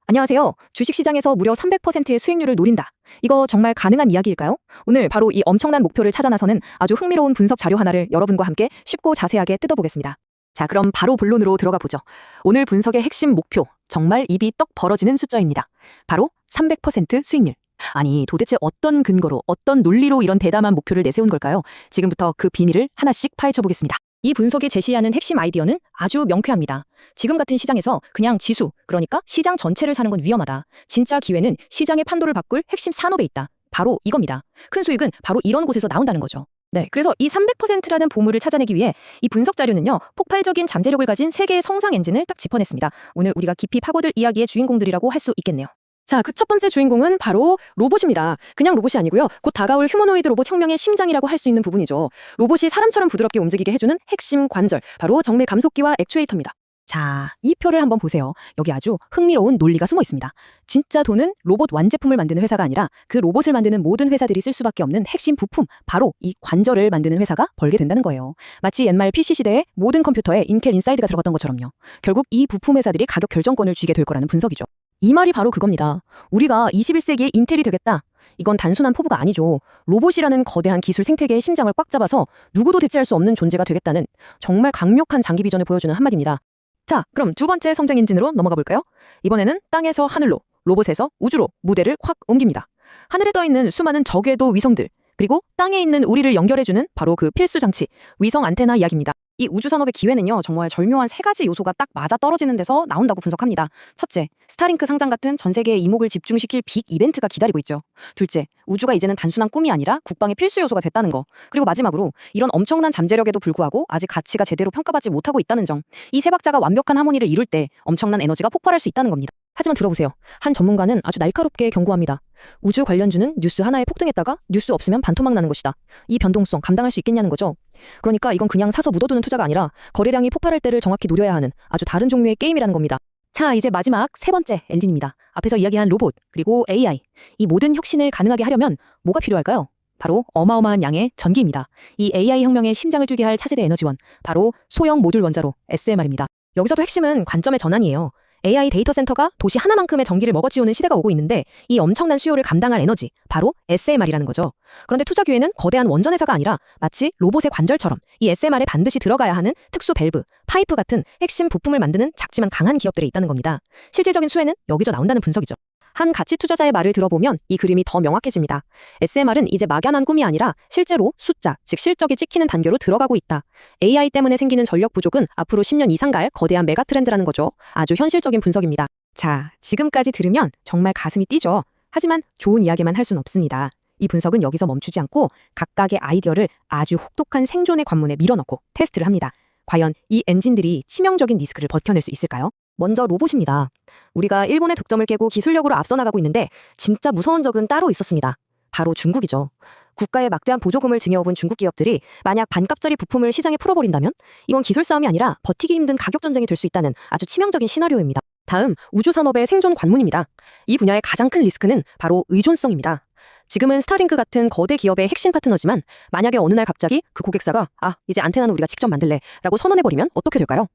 안녕하세요. 주식시장에서 무려 300%의 수익률을 노린다. 이거 정말 가능한 이야기일까요? 오늘 바로 이 엄청난 목표를 찾아 나서는 아주 흥미로운 분석 자료 하나를 여러분과 함께 쉽고 자세하게 뜯어보겠습니다. 자, 그럼 바로 본론으로 들어가 보죠. 오늘 분석의 핵심 목표, 정말 입이 떡 벌어지는 숫자입니다. 바로 300% 수익률. 아니, 도대체 어떤 근거로, 어떤 논리로 이런 대담한 목표를 내세운 걸까요? 지금부터 그 비밀을 하나씩 파헤쳐 보겠습니다. 이 분석이 제시하는 핵심 아이디어는 아주 명쾌합니다. 지금 같은 시장에서 그냥 지수, 그러니까 시장 전체를 사는 건 위험하다. 진짜 기회는 시장의 판도를 바꿀 핵심 산업에 있다. 바로 이겁니다. 큰 수익은 바로 이런 곳에서 나온다는 거죠. 네, 그래서 이 300%라는 보물을 찾아내기 위해 이 분석 자료는요, 폭발적인 잠재력을 가진 세 개의 성장 엔진을 딱 짚어냈습니다. 오늘 우리가 깊이 파고들 이야기의 주인공들이라고 할 수 있겠네요. 자, 그 첫 번째 주인공은 바로 로봇입니다. 그냥 로봇이 아니고요. 곧 다가올 휴머노이드 로봇 혁명의 심장이라고 할 수 있는 부분이죠. 로봇이 사람처럼 부드럽게 움직이게 해주는 핵심 관절, 바로 정밀 감속기와 액추에이터입니다. 자, 이 표를 한번 보세요. 여기 아주 흥미로운 논리가 숨어 있습니다. 진짜 돈은 로봇 완제품을 만드는 회사가 아니라 그 로봇을 만드는 모든 회사들이 쓸 수밖에 없는 핵심 부품, 바로 이 관절을 만드는 회사가 벌게 된다는 거예요. 마치 옛말 PC 시대에 모든 컴퓨터에 인텔 인사이드가 들어갔던 것처럼요. 결국 이 부품 회사들이 가격 결정권을 쥐게 될 거라는 분석이죠. 이 말이 바로 그겁니다. 우리가 21세기의 인텔이 되겠다. 이건 단순한 포부가 아니죠. 로봇이라는 거대한 기술 생태계의 심장을 꽉 잡아서 누구도 대체할 수 없는 존재가 되겠다는 정말 강력한 장기 비전을 보여주는 한마디입니다. 자, 그럼 두 번째 성장 엔진으로 넘어가 볼까요? 이번에는 땅에서 하늘로, 로봇에서 우주로 무대를 확 옮깁니다. 하늘에 떠있는 수많은 저궤도 위성들, 그리고 땅에 있는 우리를 연결해주는 바로 그 필수 장치, 위성 안테나 이야기입니다. 이 우주산업의 기회는요, 정말 절묘한 세 가지 요소가 딱 맞아 떨어지는 데서 나온다고 분석합니다. 첫째, 스타링크 상장 같은 전 세계의 이목을 집중시킬 빅 이벤트가 기다리고 있죠. 둘째, 우주가 이제는 단순한 꿈이 아니라 국방의 필수 요소가 됐다는 거. 그리고 마지막으로 이런 엄청난 잠재력에도 불구하고 아직 가치가 제대로 평가받지 못하고 있다는 점. 이 세 박자가 완벽한 하모니를 이룰 때 엄청난 에너지가 폭발할 수 있다는 겁니다. 하지만 들어보세요. 한 전문가는 아주 날카롭게 경고합니다. 우주 관련주는 뉴스 하나에 폭등했다가 뉴스 없으면 반토막 나는 것이다. 이 변동성 감당할 수 있겠냐는 거죠. 그러니까 이건 그냥 사서 묻어두는 투자가 아니라 거래량이 폭발할 때를 정확히 노려야 하는 아주 다른 종류의 게임이라는 겁니다. 자, 이제 마지막 세 번째 엔진입니다. 앞에서 이야기한 로봇, 그리고 AI. 이 모든 혁신을 가능하게 하려면 뭐가 필요할까요? 바로 어마어마한 양의 전기입니다. 이 AI 혁명의 심장을 뛰게 할 차세대 에너지원, 바로 소형 모듈 원자로 SMR입니다. 여기서도 핵심은 관점의 전환이에요. AI 데이터 센터가 도시 하나만큼의 전기를 먹어치우는 시대가 오고 있는데 이 엄청난 수요를 감당할 에너지, 바로 SMR이라는 거죠. 그런데 투자 기회는 거대한 원전 회사가 아니라 마치 로봇의 관절처럼 이 SMR에 반드시 들어가야 하는 특수 밸브, 파이프 같은 핵심 부품을 만드는 작지만 강한 기업들에 있다는 겁니다. 실질적인 수혜는 여기서 나온다는 분석이죠. 한 가치 투자자의 말을 들어보면 이 그림이 더 명확해집니다. SMR은 이제 막연한 꿈이 아니라 실제로 숫자, 즉 실적이 찍히는 단계로 들어가고 있다. AI 때문에 생기는 전력 부족은 앞으로 10년 이상 갈 거대한 메가 트렌드라는 거죠. 아주 현실적인 분석입니다. 자, 지금까지 들으면 정말 가슴이 뛰죠. 하지만 좋은 이야기만 할 수는 없습니다. 이 분석은 여기서 멈추지 않고 각각의 아이디어를 아주 혹독한 생존의 관문에 밀어넣고 테스트를 합니다. 과연 이 엔진들이 치명적인 리스크를 버텨낼 수 있을까요? 먼저 로봇입니다. 우리가 일본의 독점을 깨고 기술력으로 앞서 나가고 있는데 진짜 무서운 적은 따로 있었습니다. 바로 중국이죠. 국가의 막대한 보조금을 증여해본 중국 기업들이 만약 반값짜리 부품을 시장에 풀어버린다면 이건 기술 싸움이 아니라 버티기 힘든 가격 전쟁이 될 수 있다는 아주 치명적인 시나리오입니다. 다음, 우주산업의 생존 관문입니다. 이 분야의 가장 큰 리스크는 바로 의존성입니다. 지금은 스타링크 같은 거대 기업의 핵심 파트너지만 만약에 어느 날 갑자기 그 고객사가 이제 안테나는 우리가 직접 만들래 라고 선언해버리면 어떻게 될까요?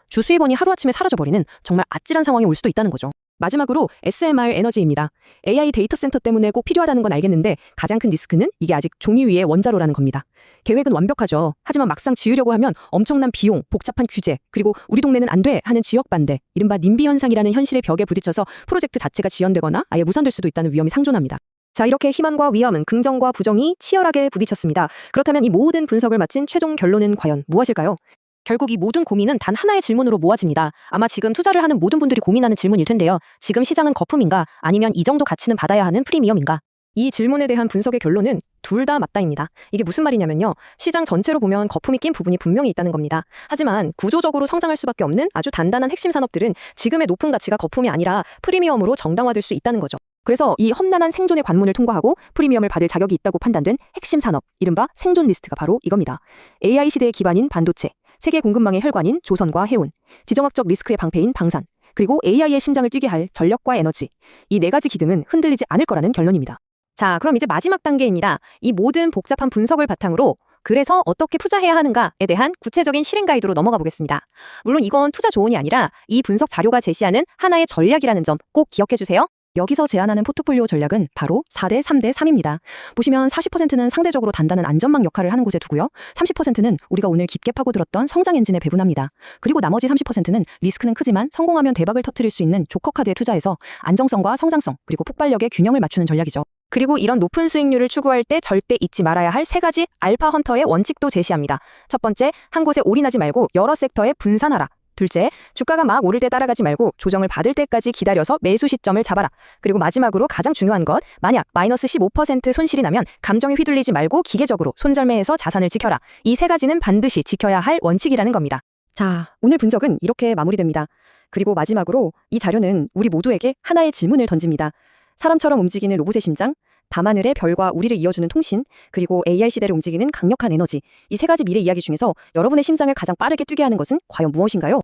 주 수입원이 하루아침에 사라져버리는 정말 아찔한 상황이 올 수도 있다는 거죠. 마지막으로 SMR 에너지입니다. AI 데이터 센터 때문에 꼭 필요하다는 건 알겠는데 가장 큰 리스크는 이게 아직 종이 위의 원자로라는 겁니다. 계획은 완벽하죠. 하지만 막상 지으려고 하면 엄청난 비용, 복잡한 규제, 그리고 우리 동네는 안 돼 하는 지역 반대, 이른바 님비 현상이라는 현실의 벽에 부딪혀서 프로젝트 자체가 지연되거나 아예 무산될 수도 있다는 위험이 상존합니다. 자, 이렇게 희망과 위험, 긍정과 부정이 치열하게 부딪혔습니다. 그렇다면 이 모든 분석을 마친 최종 결론은 과연 무엇일까요? 결국 이 모든 고민은 단 하나의 질문으로 모아집니다. 아마 지금 투자를 하는 모든 분들이 고민하는 질문일 텐데요. 지금 시장은 거품인가? 아니면 이 정도 가치는 받아야 하는 프리미엄인가? 이 질문에 대한 분석의 결론은 둘 다 맞다입니다. 이게 무슨 말이냐면요. 시장 전체로 보면 거품이 낀 부분이 분명히 있다는 겁니다. 하지만 구조적으로 성장할 수밖에 없는 아주 단단한 핵심 산업들은 지금의 높은 가치가 거품이 아니라 프리미엄으로 정당화될 수 있다는 거죠. 그래서 이 험난한 생존의 관문을 통과하고 프리미엄을 받을 자격이 있다고 판단된 핵심 산업, 이른바 생존 리스트가 바로 이겁니다. AI 시대의 기반인 반도체, 세계 공급망의 혈관인 조선과 해운, 지정학적 리스크의 방패인 방산, 그리고 AI의 심장을 뛰게 할 전력과 에너지. 이 네 가지 기둥은 흔들리지 않을 거라는 결론입니다. 자, 그럼 이제 마지막 단계입니다. 이 모든 복잡한 분석을 바탕으로 그래서 어떻게 투자해야 하는가에 대한 구체적인 실행 가이드로 넘어가 보겠습니다. 물론 이건 투자 조언이 아니라 이 분석 자료가 제시하는 하나의 전략이라는 점 꼭 기억해 주세요. 여기서 제안하는 포트폴리오 전략은 바로 4대 3대 3입니다. 보시면 40%는 상대적으로 단단한 안전망 역할을 하는 곳에 두고요. 30%는 우리가 오늘 깊게 파고들었던 성장 엔진에 배분합니다. 그리고 나머지 30%는 리스크는 크지만 성공하면 대박을 터뜨릴 수 있는 조커 카드에 투자해서 안정성과 성장성 그리고 폭발력의 균형을 맞추는 전략이죠. 그리고 이런 높은 수익률을 추구할 때 절대 잊지 말아야 할 3가지 알파 헌터의 원칙도 제시합니다. 첫 번째, 한 곳에 올인하지 말고 여러 섹터에 분산하라. 둘째, 주가가 막 오를 때 따라가지 말고 조정을 받을 때까지 기다려서 매수 시점을 잡아라. 그리고 마지막으로 가장 중요한 것, 만약 마이너스 15% 손실이 나면 감정에 휘둘리지 말고 기계적으로 손절매해서 자산을 지켜라. 이 3가지는 반드시 지켜야 할 원칙이라는 겁니다. 자, 오늘 분석은 이렇게 마무리됩니다. 그리고 마지막으로 이 자료는 우리 모두에게 하나의 질문을 던집니다. 사람처럼 움직이는 로봇의 심장, 밤하늘의 별과 우리를 이어주는 통신, 그리고 AI 시대를 움직이는 강력한 에너지. 이 3가지 미래 이야기 중에서 여러분의 심장을 가장 빠르게 뛰게 하는 것은 과연 무엇인가요?